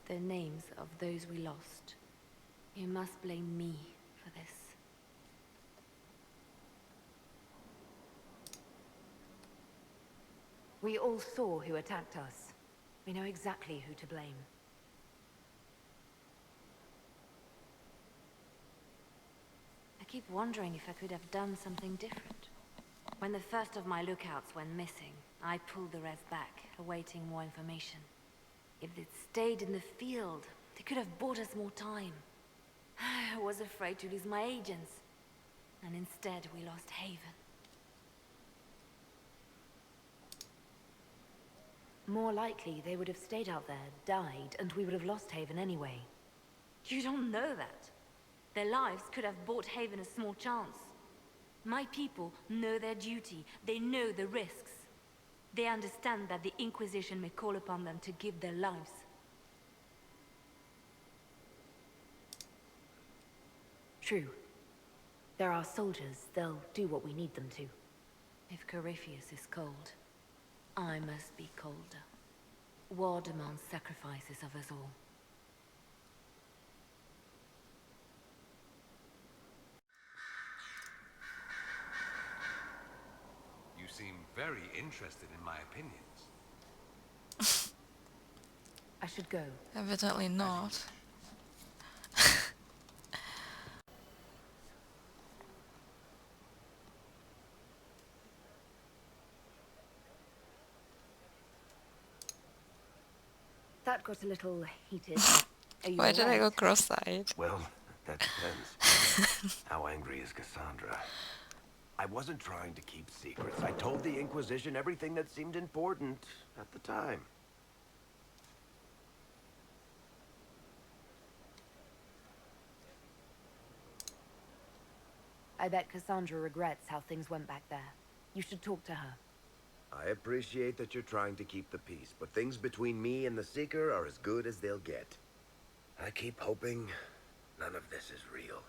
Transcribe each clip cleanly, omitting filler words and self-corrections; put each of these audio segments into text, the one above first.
the names of those we lost. You must blame me for this. We all saw who attacked us. We know exactly who to blame. I keep wondering if I could have done something different. When the first of my lookouts went missing, I pulled the rest back, awaiting more information. If they'd stayed in the field, they could have bought us more time. I was afraid to lose my agents, and instead we lost Haven. More likely, they would have stayed out there, died, and we would have lost Haven anyway. You don't know that. Their lives could have bought Haven a small chance. My people know their duty. They know the risks. They understand that the Inquisition may call upon them to give their lives. True. They're our soldiers. They'll do what we need them to. If Corypheus is cold, I must be colder. War demands sacrifices of us all. You seem very interested in my opinions. I should go. Evidently not. That got a little heated. Are you Why did I go alright? cross-eyed? Well, that depends. How angry is Cassandra? I wasn't trying to keep secrets. I told the Inquisition everything that seemed important at the time. I bet Cassandra regrets how things went back there. You should talk to her. I appreciate that you're trying to keep the peace, but things between me and the Seeker are as good as they'll get. I keep hoping none of this is real.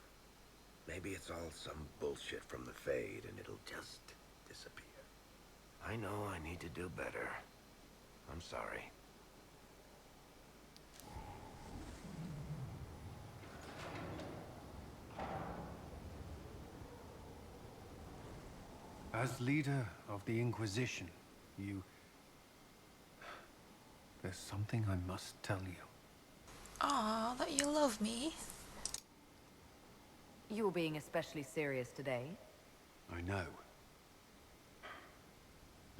Maybe it's all some bullshit from the Fade, and it'll just disappear. I know I need to do better. I'm sorry. As leader of the Inquisition, there's something I must tell you. Aw, that you love me. You're being especially serious today. I know.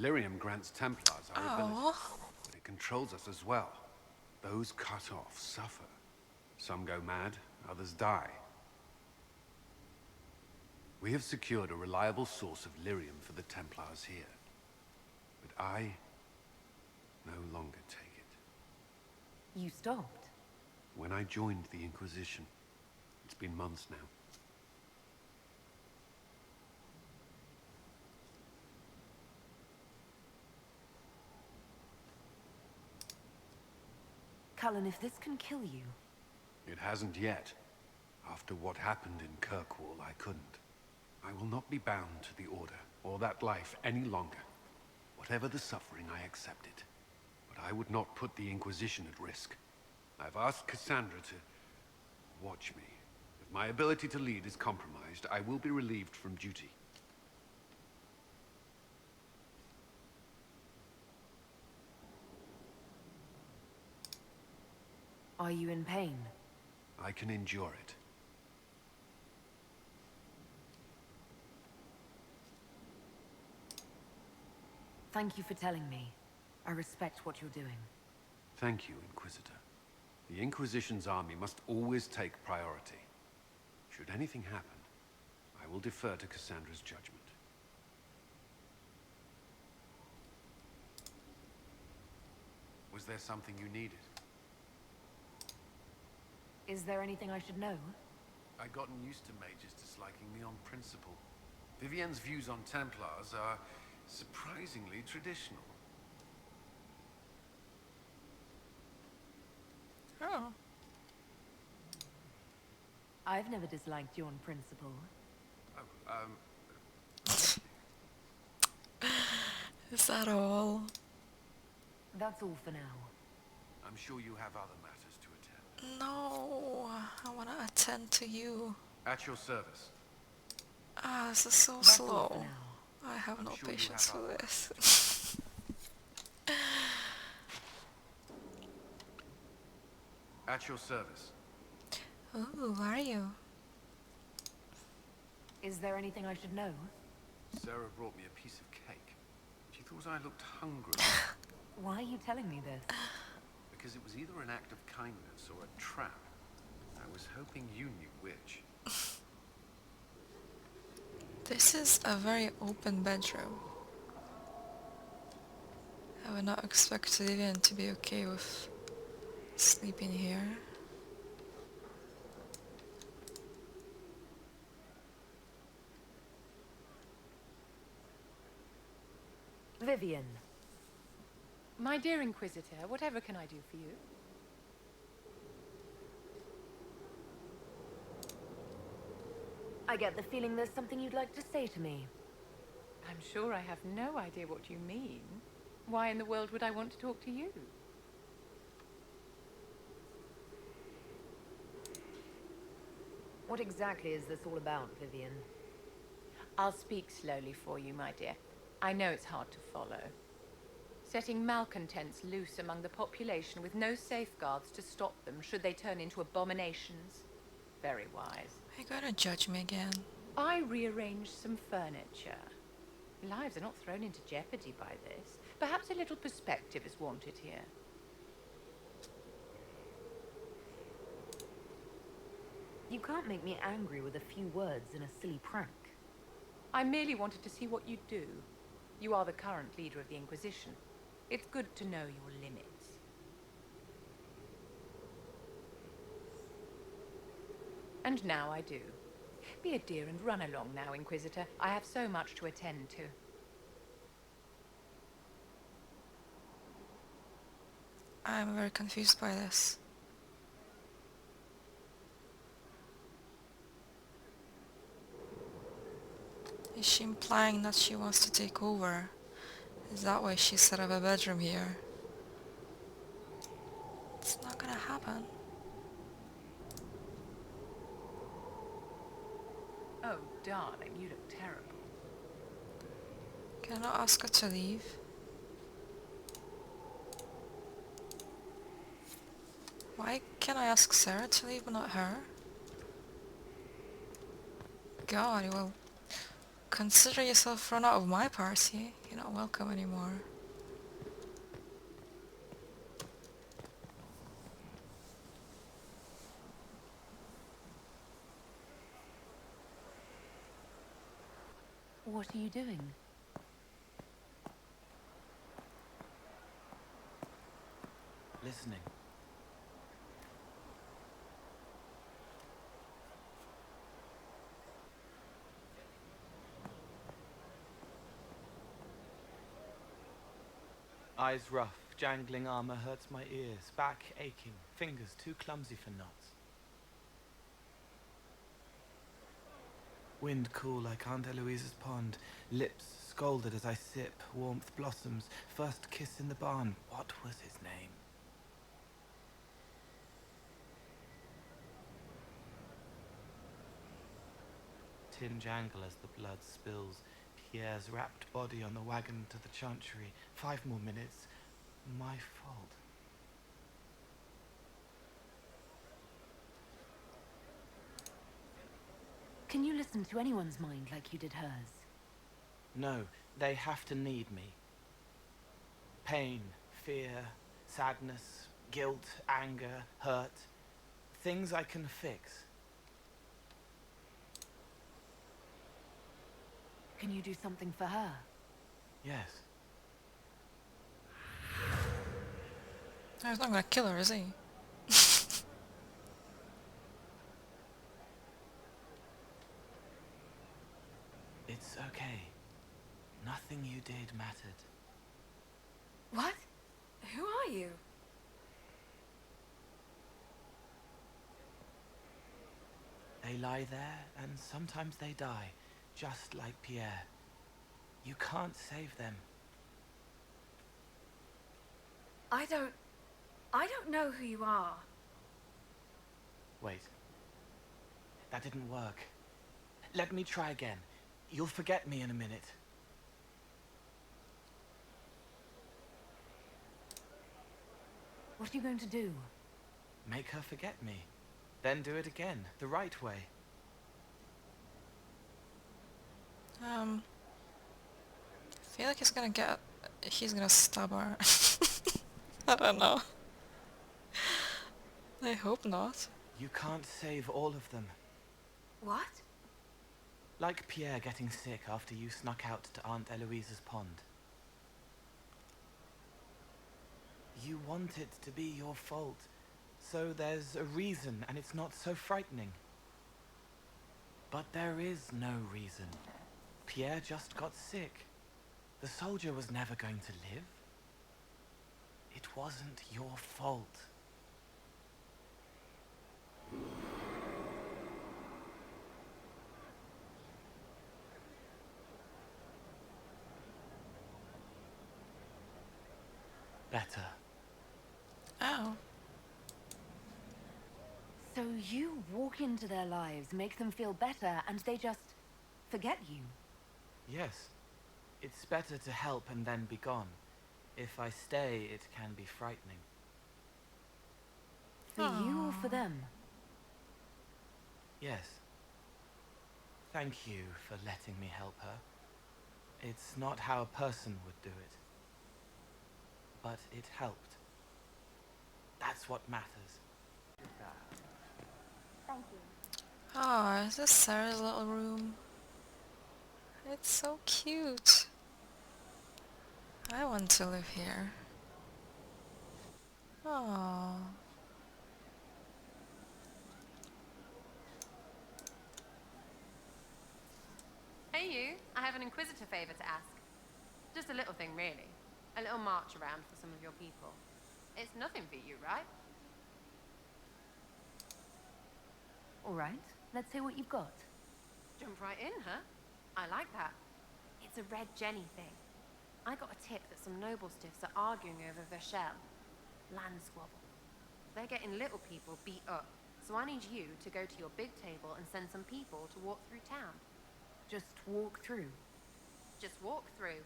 Lyrium grants Templars our ability, Aw. but it controls us as well. Those cut off suffer. Some go mad, others die. We have secured a reliable source of lyrium for the Templars here. But I no longer take it. You stopped? When I joined the Inquisition, it's been months now. Cullen, if this can kill you... It hasn't yet. After what happened in Kirkwall, I couldn't. I will not be bound to the Order, or that life any longer. Whatever the suffering, I accept it. But I would not put the Inquisition at risk. I've asked Cassandra to watch me. If my ability to lead is compromised, I will be relieved from duty. Are you in pain? I can endure it. Thank you for telling me. I respect what you're doing. Thank you, Inquisitor. The Inquisition's army must always take priority. Should anything happen, I will defer to Cassandra's judgment. Was there something you needed? Is there anything I should know? I'd gotten used to mages disliking me on principle. Vivienne's views on Templars are surprisingly traditional. Oh. I've never disliked you on principle. Is that all? That's all for now. I'm sure you have other matters to No, I wanna attend to you. At your service. Ah, this is so That's all for slow. now. I have I'm no sure you patience have for other this. At your service. Ooh, are you? Is there anything I should know? Sarah brought me a piece of cake. She thought I looked hungry Why are you telling me this? because it was either an act of kindness or a trap. I was hoping you knew which. This is a very open bedroom. I would not expect Vivian to be okay with sleeping here. Vivian. My dear Inquisitor, whatever can I do for you? I get the feeling there's something you'd like to say to me. I'm sure I have no idea what you mean. Why in the world would I want to talk to you? What exactly is this all about, Vivian? I'll speak slowly for you, my dear. I know it's hard to follow. Setting malcontents loose among the population with no safeguards to stop them should they turn into abominations. Very wise. Are you gonna judge me again? I rearranged some furniture. Lives are not thrown into jeopardy by this. Perhaps a little perspective is wanted here. You can't make me angry with a few words in a silly prank. I merely wanted to see what you'd do. You are the current leader of the Inquisition. It's good to know your limits. And now I do. Be a dear and run along now, Inquisitor. I have so much to attend to. I'm very confused by this. Is she implying that she wants to take over? Is that why she set up a bedroom here? It's not gonna happen. Oh, darling, you look terrible. Can I not ask her to leave? Why can I ask Sarah to leave but not her? God, you will consider yourself thrown out of my party. You're not welcome anymore. What are you doing? Listening. Eyes rough, jangling armor hurts my ears, back aching, fingers too clumsy for knots. Wind cool like Aunt Eloise's pond, lips scalded as I sip, warmth blossoms, first kiss in the barn. What was his name? Tin jangle as the blood spills, Pierre's wrapped body on the wagon to the chantry. 5 more minutes. My fault. Can you listen to anyone's mind like you did hers? No, they have to need me. Pain, fear, sadness, guilt, anger, hurt. Things I can fix. Can you do something for her? Yes. No, he's not gonna kill her, is he? It's okay. Nothing you did mattered. What? Who are you? They lie there, and sometimes they die, just like Pierre. You can't save them. I don't know who you are. Wait. That didn't work. Let me try again. You'll forget me in a minute. What are you going to do? Make her forget me. Then do it again, the right way. I feel like he's gonna stab her. I don't know. I hope not. You can't save all of them. What? Like Pierre getting sick after you snuck out to Aunt Eloise's pond. You want it to be your fault, so there's a reason and it's not so frightening. But there is no reason. Pierre just got sick. The soldier was never going to live. It wasn't your fault. Better. Oh. So you walk into their lives, make them feel better, and they just forget you? Yes. It's better to help and then be gone. If I stay, it can be frightening. For you or for them? Yes. Thank you for letting me help her. It's not how a person would do it. But it helped. That's what matters. Thank you. Oh, is this Sarah's little room? It's so cute. I want to live here. Oh. Hey you, I have an inquisitor favor to ask. Just a little thing really. A little march around for some of your people. It's nothing for you, right? All right, let's hear what you've got. Jump right in, huh? I like that. It's a Red Jenny thing. I got a tip that some noble stiffs are arguing over Verschel. Land squabble. They're getting little people beat up, so I need you to go to your big table and send some people to walk through town. Just walk through. Just walk through.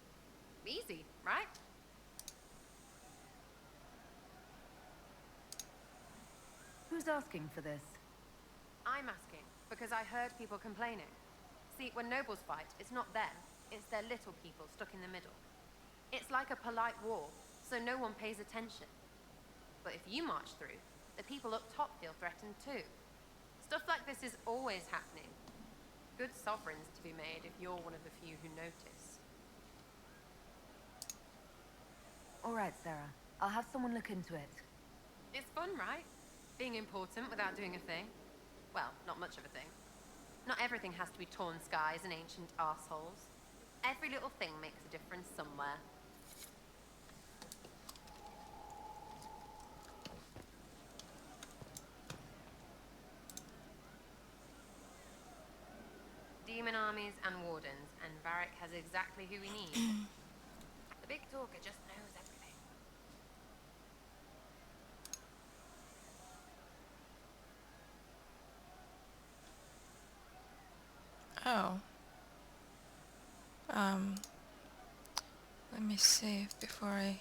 Easy, right? Who's asking for this? I'm asking because I heard people complaining. See, when nobles fight, it's not them, it's their little people stuck in the middle. It's like a polite war, so no one pays attention. But if you march through, the people up top feel threatened too. Stuff like this is always happening. Good sovereigns to be made if you're one of the few who notice. All right, Sarah. I'll have someone look into it. It's fun, right? Being important without doing a thing. Well, not much of a thing. Not everything has to be torn skies and ancient arseholes. Every little thing makes a difference somewhere. Demon armies and wardens, and Varric has exactly who we need. The big talker just knows everything. Oh. Let me save before I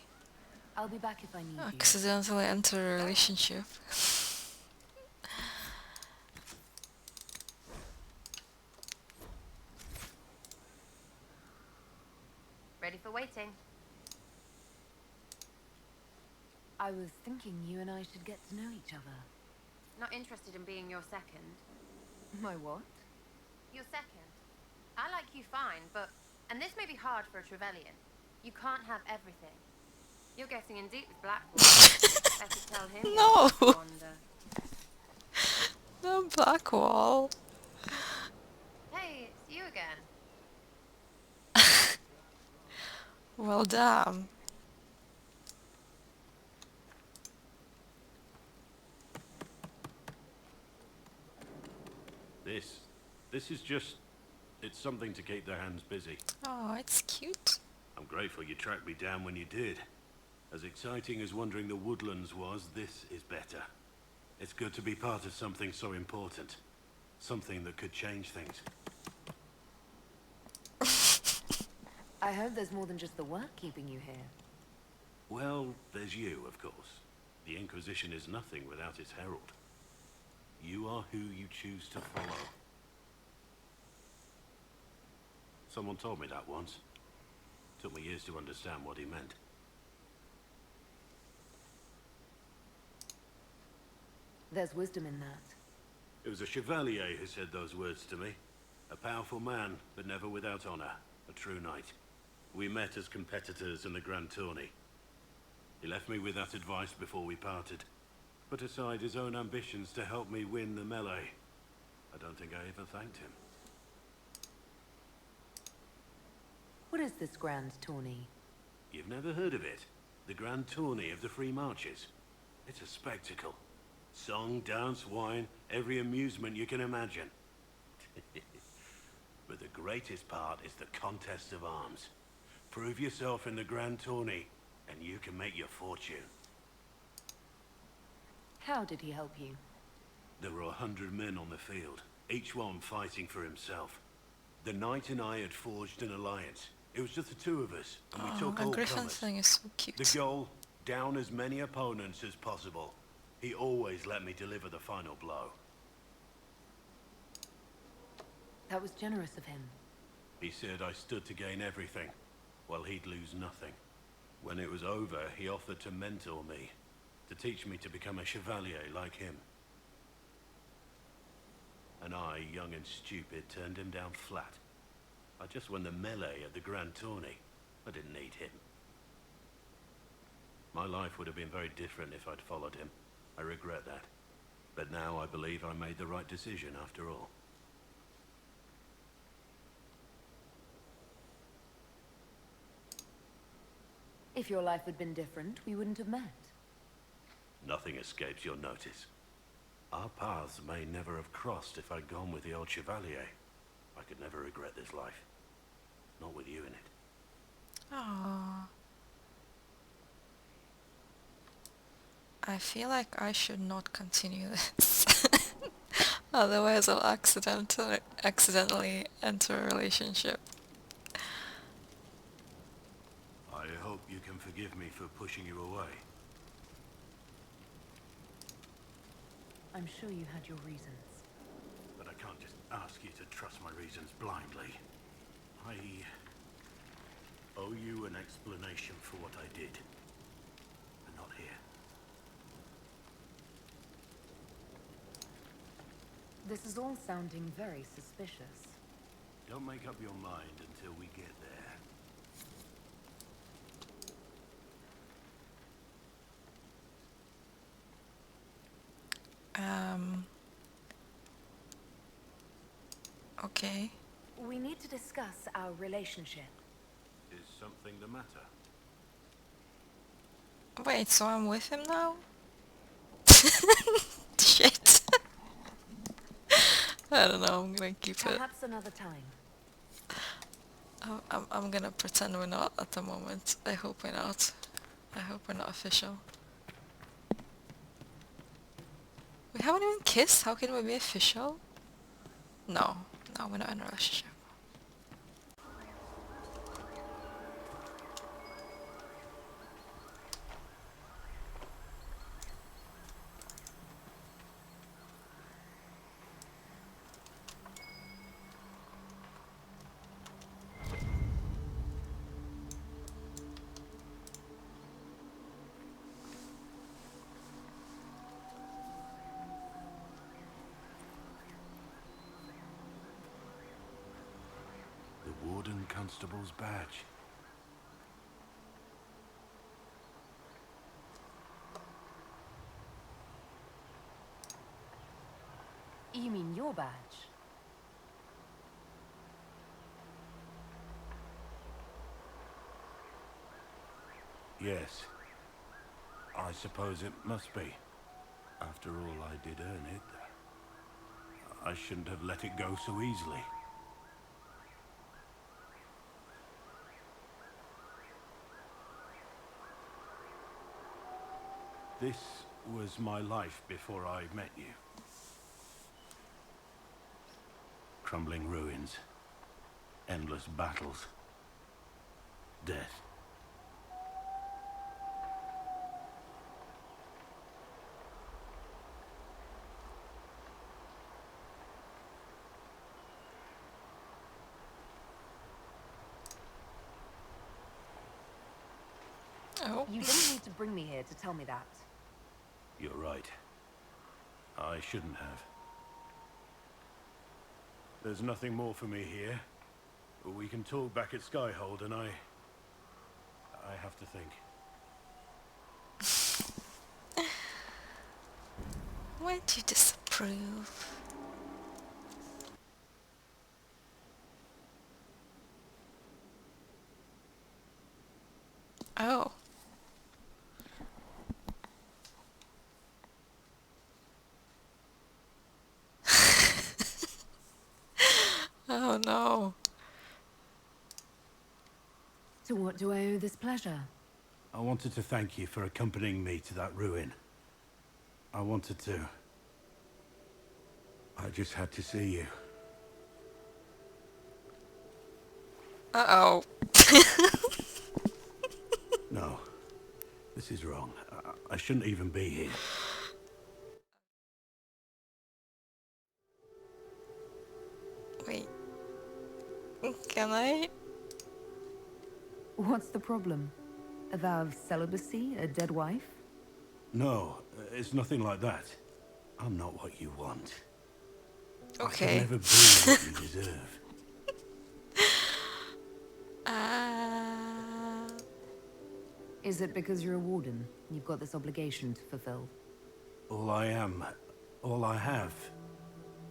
I'll be back if I need you. accidentally enter a relationship. Ready for waiting? I was thinking you and I should get to know each other. Not interested in being your second. My what? Your second. I like you fine, but... And this may be hard for a Trevelyan. You can't have everything. You're getting in deep with Blackwall. Better tell him No. you're a wander. No Blackwall. Hey, it's you again. Well, damn. This is just... It's something to keep their hands busy. Oh, it's cute. I'm grateful you tracked me down when you did. As exciting as wandering the woodlands was, this is better. It's good to be part of something so important. Something that could change things. I hope there's more than just the work keeping you here. Well, there's you, of course. The Inquisition is nothing without its herald. You are who you choose to follow. Someone told me that once. Took me years to understand what he meant. There's wisdom in that. It was a chevalier who said those words to me. A powerful man, but never without honor. A true knight. We met as competitors in the Grand Tourney. He left me with that advice before we parted. Put aside his own ambitions to help me win the melee. I don't think I ever thanked him. What is this grand tourney? You've never heard of it? The Grand Tourney of the Free Marches. It's a spectacle. Song, dance, wine, every amusement you can imagine. But the greatest part is the contest of arms. Prove yourself in the Grand Tourney, and you can make your fortune. How did he help you? There were 100 men on the field, each one fighting for himself. The knight and I had forged an alliance. It was just the two of us, and we took the all griffin comers. thing is so cute. The goal, down as many opponents as possible. He always let me deliver the final blow. That was generous of him. He said I stood to gain everything, while he'd lose nothing. When it was over, he offered to mentor me, to teach me to become a chevalier like him. And I, young and stupid, turned him down flat. I just won the melee at the Grand Tourney. I didn't need him. My life would have been very different if I'd followed him. I regret that. But now I believe I made the right decision after all. If your life had been different, we wouldn't have met. Nothing escapes your notice. Our paths may never have crossed if I'd gone with the old Chevalier. I could never regret this life. Not with you in it. Aww. I feel like I should not continue this. Otherwise I'll accidentally enter a relationship. I hope you can forgive me for pushing you away. I'm sure you had your reasons. But I can't just ask you to trust my reasons blindly. I owe you an explanation for what I did. But not here. This is all sounding very suspicious. Don't make up your mind until we get there. Okay. We need to discuss our relationship. Is something the matter? Wait, so I'm with him now? Shit. I don't know, I'm gonna keep it. Perhaps another time. I'm gonna pretend we're not at the moment. I hope we're not. I hope we're not official. We haven't even kissed? How can we be official? No, we're not in a relationship. The Warden Constable's badge. You mean your badge? Yes. I suppose it must be. After all, I did earn it. I shouldn't have let it go so easily. This was my life before I met you. Crumbling ruins, endless battles, death. Oh. You didn't need to bring me here to tell me that. You're right. I shouldn't have. There's nothing more for me here. We can talk back at Skyhold, and I have to think. Why do you disapprove? Oh. Oh no. To what do I owe this pleasure? I wanted to thank you for accompanying me to that ruin. I wanted to. I just had to see you. Uh-oh. No, this is wrong. I shouldn't even be here. Wait. Can I? What's the problem? A vow of celibacy? A dead wife? No, it's nothing like that. I'm not what you want. I Okay. can never be what you deserve. Is it because you're a warden? You've got this obligation to fulfill? All I am, all I have,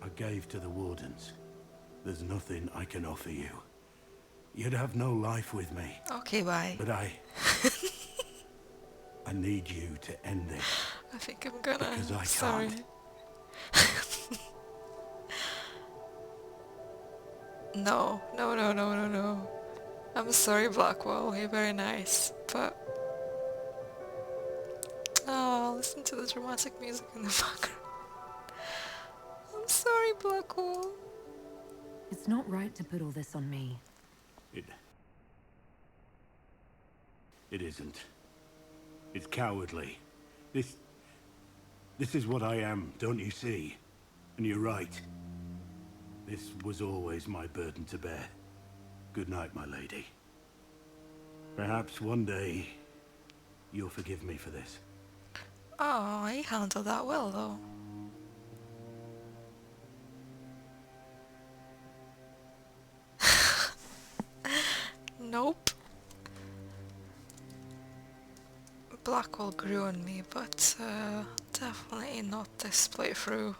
I gave to the Wardens. There's nothing I can offer you. You'd have no life with me. Okay, bye. But I need you to end this. I think I'm gonna. Because I Sorry. can't. No. I'm sorry, Blackwell. You're very nice, but... Oh, listen to the dramatic music in the background. I'm sorry, Blackwell. It's not right to put all this on me. It isn't. It's cowardly. This is what I am, don't you see? And you're right. This was always my burden to bear. Good night, my lady. Perhaps one day you'll forgive me for this. Oh, he handled that well, though. Nope. Blackwell grew on me, but definitely not this playthrough.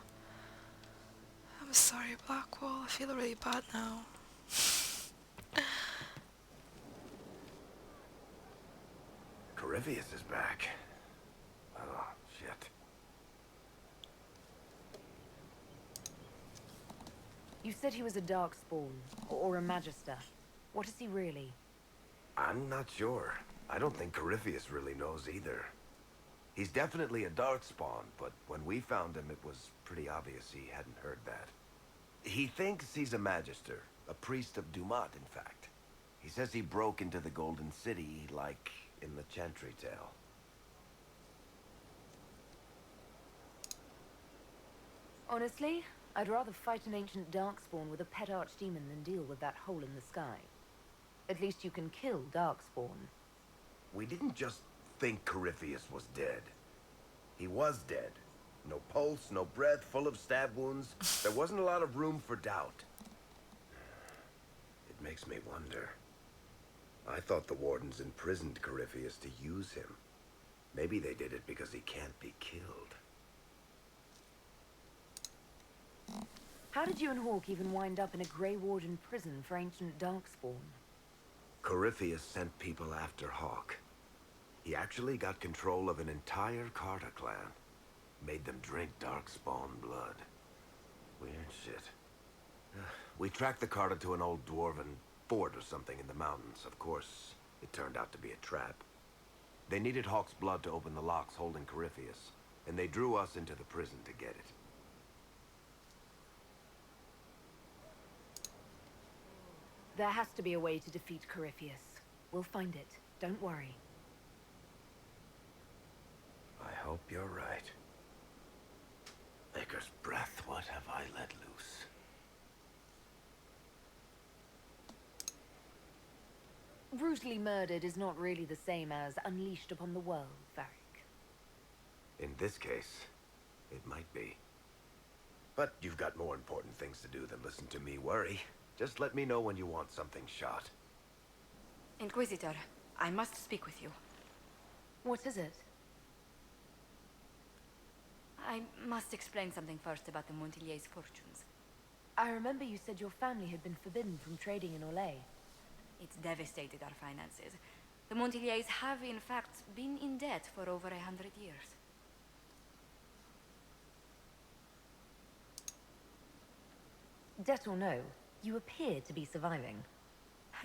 I'm sorry, Blackwell. I feel really bad now. Corypheus is back. Oh, shit. You said he was a darkspawn, or a magister. What is he really? I'm not sure. I don't think Corypheus really knows either. He's definitely a darkspawn, but when we found him, it was pretty obvious he hadn't heard that. He thinks he's a magister, a priest of Dumat, in fact. He says he broke into the Golden City, like in the Chantry tale. Honestly, I'd rather fight an ancient darkspawn with a pet archdemon than deal with that hole in the sky. At least you can kill darkspawn. We didn't just think Corypheus was dead. He was dead. No pulse, no breath, full of stab wounds. There wasn't a lot of room for doubt. It makes me wonder. I thought the Wardens imprisoned Corypheus to use him. Maybe they did it because he can't be killed. How did you and Hawke even wind up in a Grey Warden prison for ancient darkspawn? Corypheus sent people after Hawke. He actually got control of an entire Carter clan. Made them drink darkspawn blood. Weird shit. We tracked the Carter to an old dwarven fort or something in the mountains. Of course, it turned out to be a trap. They needed Hawke's blood to open the locks holding Corypheus. and they drew us into the prison to get it. There has to be a way to defeat Corypheus. We'll find it. Don't worry. I hope you're right. Maker's breath, what have I let loose? Brutally murdered is not really the same as unleashed upon the world, Varric. In this case, it might be. But you've got more important things to do than listen to me worry. Just let me know when you want something shot. Inquisitor, I must speak with you. What is it? I must explain something first about the Montillier's fortunes. I remember you said your family had been forbidden from trading in Olay. It's devastated our finances. The Montillier's have, in fact, been in debt for over 100 years. Debt or no, you appear to be surviving.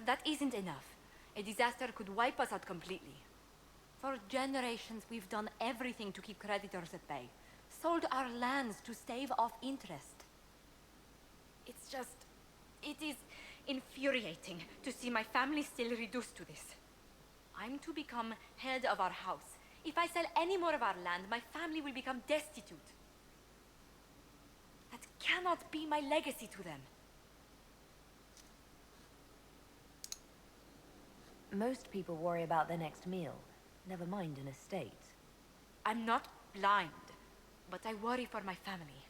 That isn't enough. A disaster could wipe us out completely. For generations, we've done everything to keep creditors at bay. Sold our lands to stave off interest. It's just... it is infuriating to see my family still reduced to this. I'm to become head of our house. If I sell any more of our land, my family will become destitute. That cannot be my legacy to them. Most people worry about their next meal, never mind an estate. I'm not blind, but I worry for my family.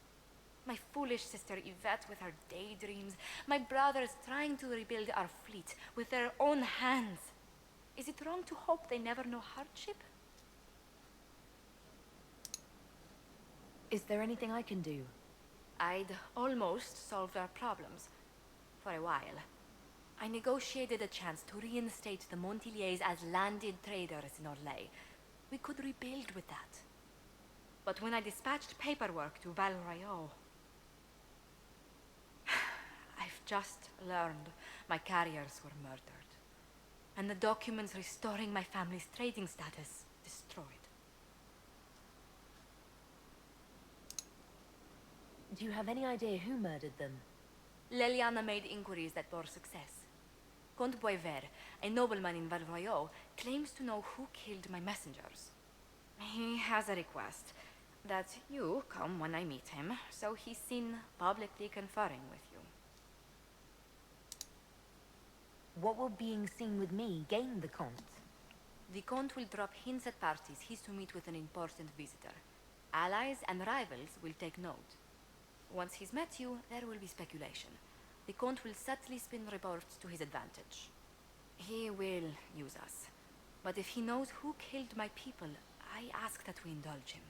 My foolish sister Yvette with her daydreams. My brothers trying to rebuild our fleet with their own hands. Is it wrong to hope they never know hardship? Is there anything I can do? I'd almost solved our problems. For a while. I negotiated a chance to reinstate the Montillier's as landed traders in Orlais. We could rebuild with that. But when I dispatched paperwork to Val Royeaux, I've just learned my carriers were murdered. And the documents restoring my family's trading status destroyed. Do you have any idea who murdered them? Leliana made inquiries that bore success. Comte Boisvert, a nobleman in Val Royeaux, claims to know who killed my messengers. He has a request that you come when I meet him, so he's seen publicly conferring with you. What will being seen with me gain the Comte? The Comte will drop hints at parties he's to meet with an important visitor. Allies and rivals will take note. Once he's met you, there will be speculation. The Comte will subtly spin reports to his advantage. He will use us. But if he knows who killed my people, I ask that we indulge him.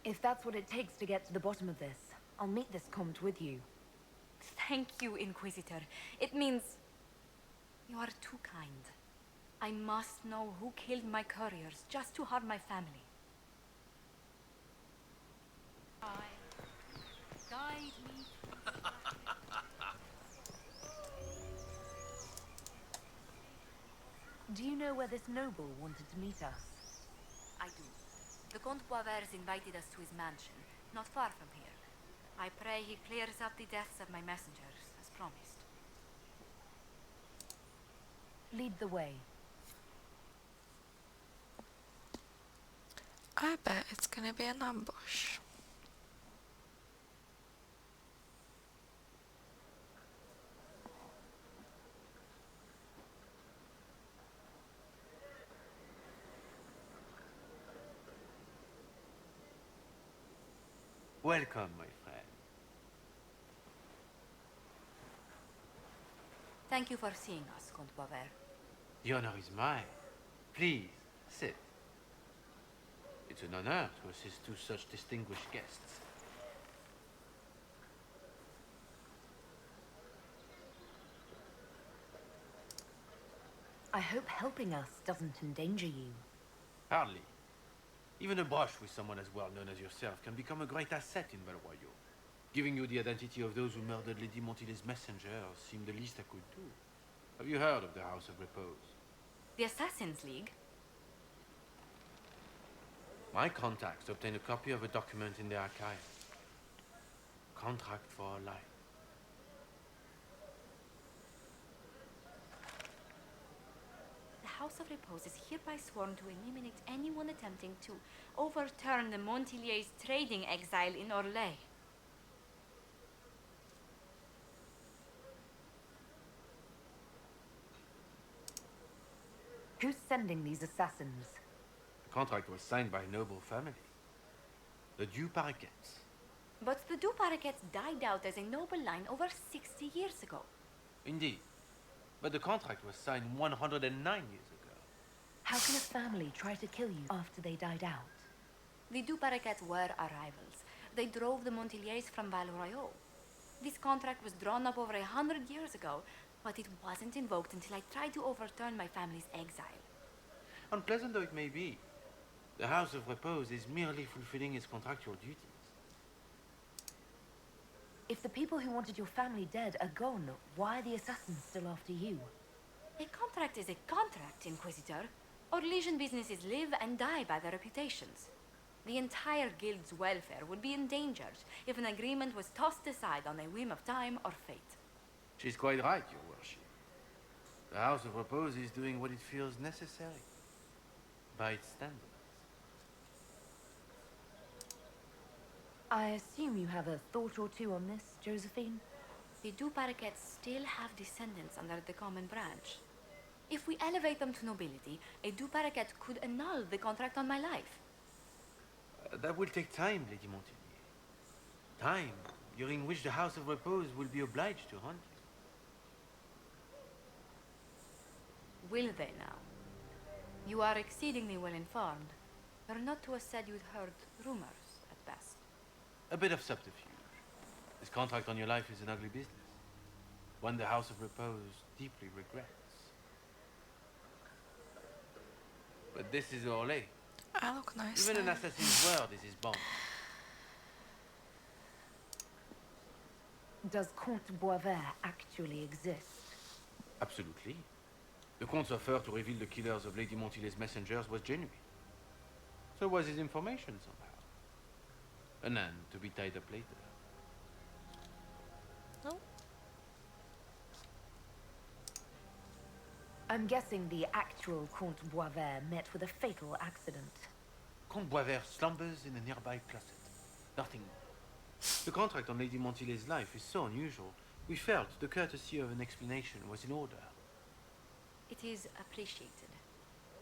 If that's what it takes to get to the bottom of this, I'll meet this Comte with you. Thank you, Inquisitor. It means you are too kind. I must know who killed my couriers just to harm my family. Guide me. Do you know where this noble wanted to meet us? I do. The Comte Boisvert's invited us to his mansion, not far from here. I pray he clears up the deaths of my messengers, as promised. Lead the way. I bet it's gonna be an ambush. Welcome, my friend. Thank you for seeing us, Comte Boisvert. The honor is mine. Please, sit. It's an honor to assist two such distinguished guests. I hope helping us doesn't endanger you. Hardly. Even a brush with someone as well known as yourself can become a great asset in Val Royeaux. Giving you the identity of those who murdered Lady Montillier's messenger seemed the least I could do. Have you heard of the House of Repose? The Assassin's League? My contacts obtained a copy of a document in the archive. Contract for a life. The House of Repose is hereby sworn to eliminate anyone attempting to overturn the Montillier's trading exile in Orlais. Who's sending these assassins? The contract was signed by a noble family. The Duparquets. But the Duparquets died out as a noble line over 60 years ago. Indeed. But the contract was signed 109 years ago. How can a family try to kill you after they died out? The Duparquets were our rivals. They drove the Montiliers from Val Royal. This contract was drawn up over 100 years ago, but it wasn't invoked until I tried to overturn my family's exile. Unpleasant though it may be, the House of Repose is merely fulfilling its contractual duties. If the people who wanted your family dead are gone, why are the assassins still after you? A contract is a contract, Inquisitor. Orlesian businesses live and die by their reputations. The entire guild's welfare would be endangered if an agreement was tossed aside on a whim of time or fate. She's quite right, Your Worship. The House of Repose is doing what it feels necessary, by its standards. I assume you have a thought or two on this, Josephine? The Duparquets still have descendants under the common branch. If we elevate them to nobility, a Duparquet could annul the contract on my life. That will take time, Lady Montilier. Time during which the House of Repose will be obliged to hunt you. Will they now? You are exceedingly well informed. You're not to have said you'd heard rumors, at best. A bit of subterfuge. This contract on your life is an ugly business. One the House of Repose deeply regrets. But this is Orlais. I look nice. Even an now. assassin's word is his bond. Does Comte Boisvert actually exist? Absolutely. The Comte's offer to reveal the killers of Lady Montilier's messengers was genuine. So was his information somehow. An end to be tied up later. No. I'm guessing the actual Comte Boisvert met with a fatal accident. Comte Boisvert slumbers in a nearby closet. Nothing more. The contract on Lady Montilier's life is so unusual, we felt the courtesy of an explanation was in order. It is appreciated,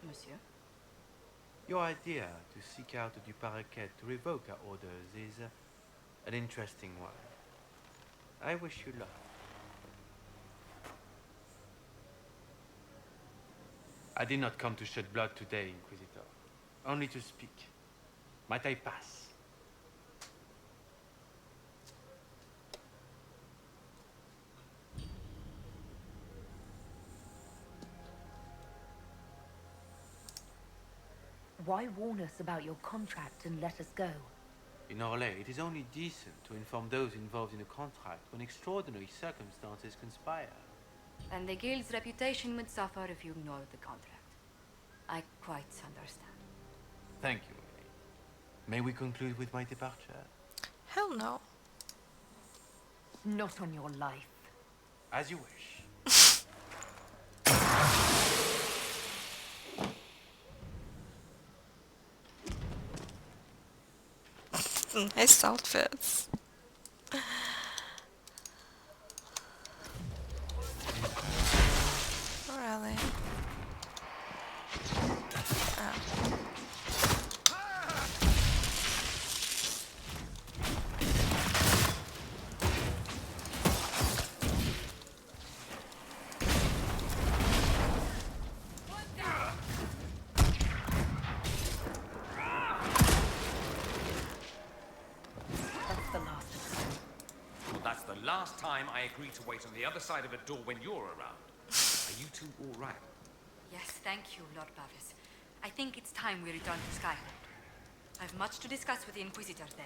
monsieur. Your idea to seek out the Duparquet to revoke our orders is an interesting one. I wish you luck. I did not come to shed blood today, Inquisitor. Only to speak. Might I pass? Why warn us about your contract and let us go? In Orlais, it is only decent to inform those involved in a contract when extraordinary circumstances conspire. And the guild's reputation would suffer if you ignored the contract. I quite understand. Thank you, Ellie. May we conclude with my departure? Hell no. Not on your life. As you wish. Nice outfits. Really? Oh. That's the last of them. Well, that's the last time I agree to wait on the other side of a door when you're around. Are you two all right? Yes, thank you, Lord Pavis. I think it's time we return to Skyhold. I've much to discuss with the Inquisitor there.